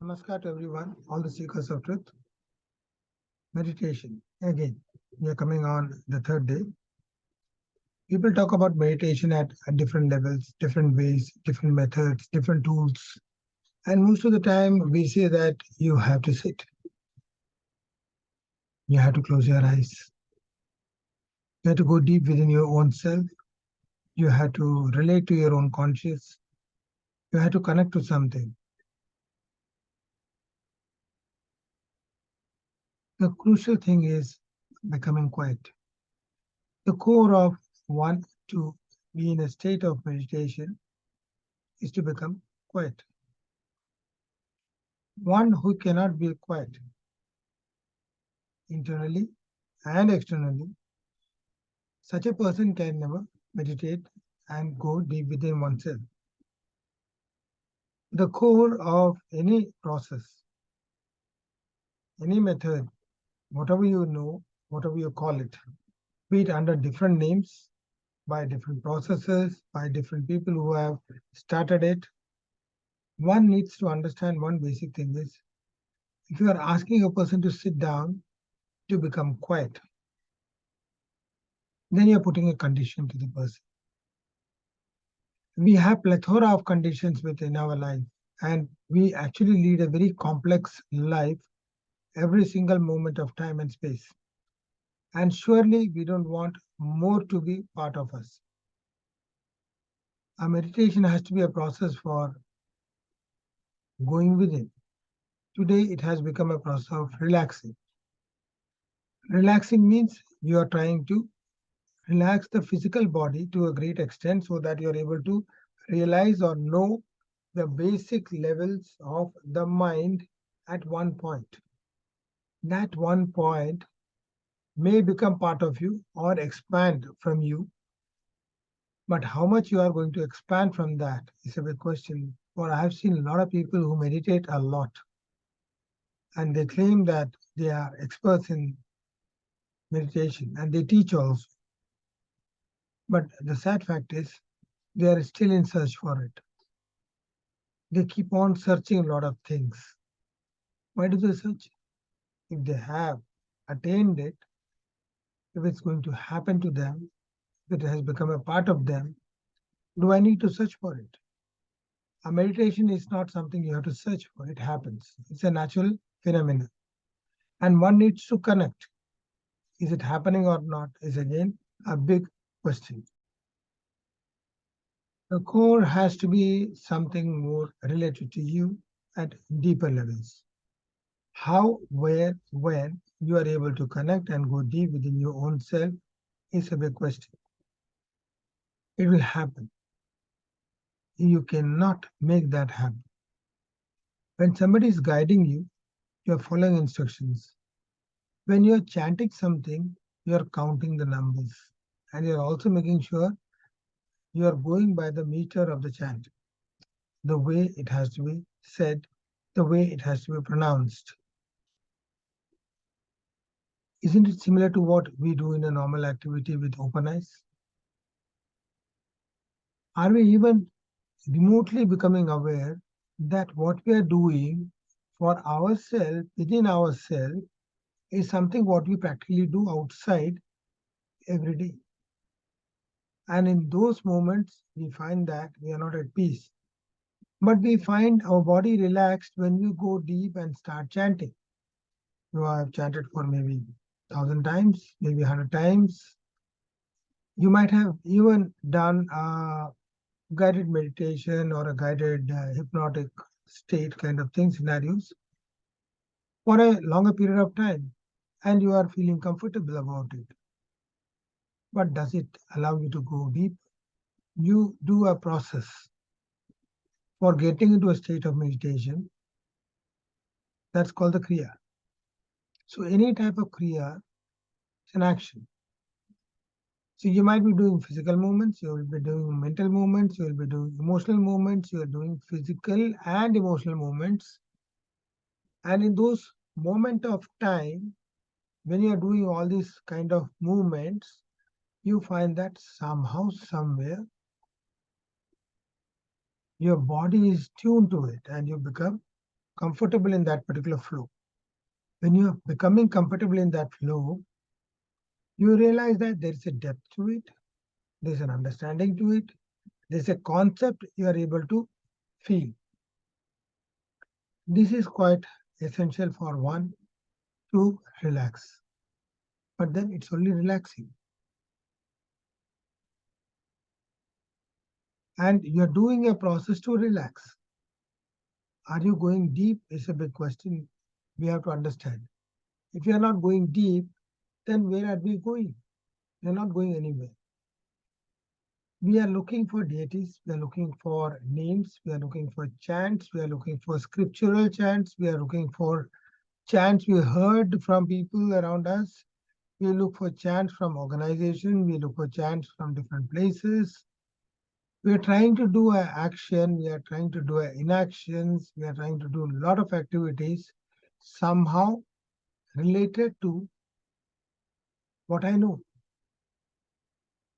Namaskar to everyone, all the seekers of truth. Meditation. Again, we are coming on the third day. People talk about meditation at different levels, different ways, different methods, different tools. And most of the time, we say that you have to sit, you have to close your eyes, you have to go deep within your own self, you have to relate to your own conscious, you have to connect to something. The crucial thing is becoming quiet. The core of one to be in a state of meditation is to become quiet. One who cannot be quiet internally and externally, such a person can never meditate and go deep within oneself. The core of any process, any method, whatever you know, whatever you call it, be it under different names, by different processes, by different people who have started it, one needs to understand one basic thing is if you are asking a person to sit down to become quiet, then you're putting a condition to the person. We have plethora of conditions within our life, and we actually lead a very complex life every single moment of time and space. And surely we don't want more to be part of us. Our meditation has to be a process for going within. Today it has become a process of relaxing. Relaxing means you are trying to relax the physical body to a great extent so that you're able to realize or know the basic levels of the mind at one point. That one point may become part of you or expand from you, but how much you are going to expand from that is a big question. For I have seen a lot of people who meditate a lot and they claim that they are experts in meditation and they teach also. But the sad fact is they are still in search for it. They keep on searching a lot of things. Why do they search? If they have attained it, if it's going to happen to them, if it has become a part of them, do I need to search for it? A meditation is not something you have to search for, it happens. It's a natural phenomenon. And one needs to connect. Is it happening or not? Is again a big question. The core has to be something more related to you at deeper levels. How, where, when you are able to connect and go deep within your own self is a big question. It will happen. You cannot make that happen. When somebody is guiding you, you are following instructions. When you are chanting something, you are counting the numbers and you are also making sure you are going by the meter of the chant, the way it has to be said, the way it has to be pronounced. Isn't it similar to what we do in a normal activity with open eyes? Are we even remotely becoming aware that what we are doing for ourselves, within ourselves, is something what we practically do outside every day? And in those moments, we find that we are not at peace. But we find our body relaxed when we go deep and start chanting. You have chanted for maybe 1,000 times, maybe 100 times. You might have even done a guided meditation or a guided hypnotic state kind of thing scenarios for a longer period of time, and you are feeling comfortable about it. But does it allow you to go deep? You do a process for getting into a state of meditation that's called the Kriya. So any type of Kriya is an action. So you might be doing physical movements, you will be doing mental movements, you will be doing emotional movements, you are doing physical and emotional movements. And in those moment of time, when you are doing all these kind of movements, you find that somehow, somewhere, your body is tuned to it and you become comfortable in that particular flow. When you are becoming comfortable in that flow, you realize that there is a depth to it, there's an understanding to it, there's a concept you are able to feel. This is quite essential for one to relax. But then it's only relaxing. And you're doing a process to relax. Are you going deep? Is a big question we have to understand. If you are not going deep, then where are we going? We are not going anywhere. We are looking for deities, we are looking for names, we are looking for chants, we are looking for scriptural chants, we are looking for chants we heard from people around us. We look for chants from organization, we look for chants from different places. We are trying to do an action, we are trying to do inactions, we are trying to do a lot of activities somehow related to what I know.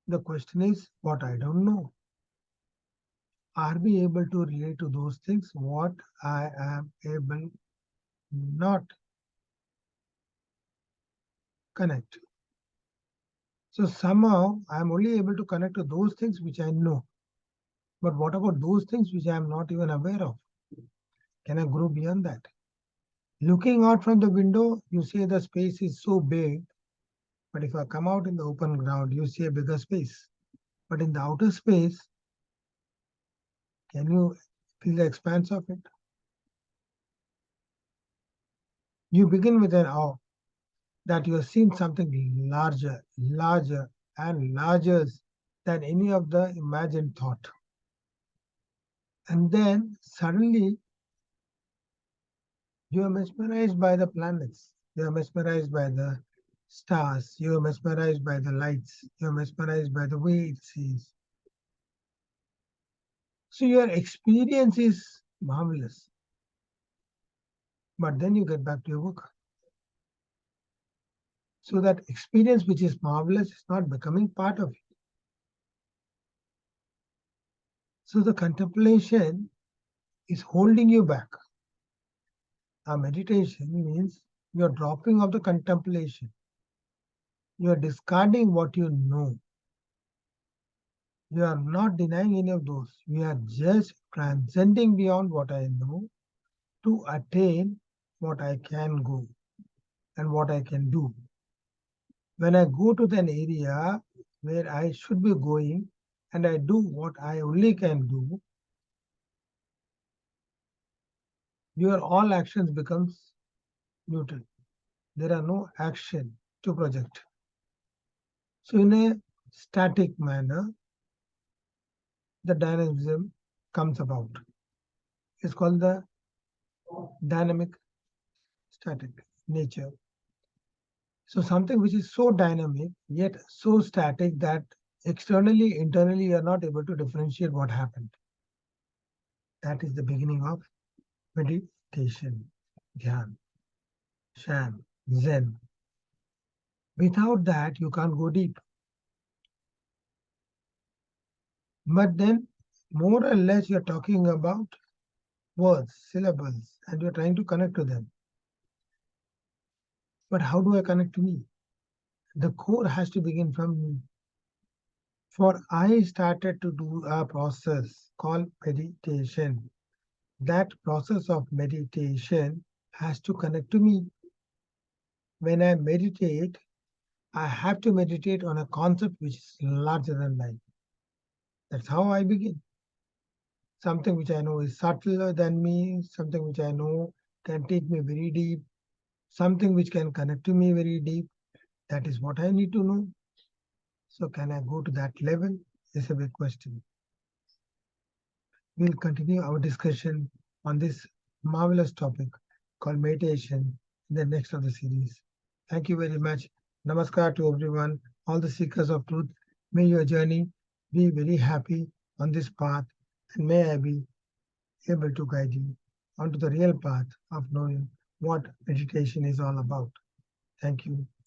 The question is what I don't know. Are we able to relate to those things? What I am able not connect. So somehow I am only able to connect to those things which I know. But what about those things which I am not even aware of? Can I grow beyond that? Looking out from the window, you see the space is so big, but if I come out in the open ground, you see a bigger space. But in the outer space, can you feel the expanse of it? You begin with an awe that you have seen something larger, larger, and larger than any of the imagined thought. And then suddenly you are mesmerized by the planets, you are mesmerized by the stars, you are mesmerized by the lights, you are mesmerized by the way it sees. So your experience is marvelous. But then you get back to your work. So that experience which is marvelous is not becoming part of you. So the contemplation is holding you back. A meditation means you're dropping off the contemplation. You're discarding what you know. You are not denying any of those. We are just transcending beyond what I know to attain what I can go and what I can do. When I go to an area where I should be going and I do what I only can do, your all actions becomes neutral. There are no action to project. So in a static manner, the dynamism comes about. It's called the dynamic static nature. So something which is so dynamic yet so static that externally, internally, you are not able to differentiate what happened. That is the beginning of meditation, dhyan, sham, zen. Without that, you can't go deep. But then, more or less, you're talking about words, syllables, and you're trying to connect to them. But how do I connect to me? The core has to begin from me. For I started to do a process called meditation. That process of meditation has to connect to me. When I meditate, I have to meditate on a concept which is larger than life. That's how I begin. Something which I know is subtler than me, something which I know can take me very deep, something which can connect to me very deep. That is what I need to know. So, can I go to that level? Is a big question. We'll continue our discussion on this marvelous topic called meditation in the next of the series. Thank you very much. Namaskar to everyone, all the seekers of truth. May your journey be very happy on this path, and may I be able to guide you onto the real path of knowing what meditation is all about. Thank you.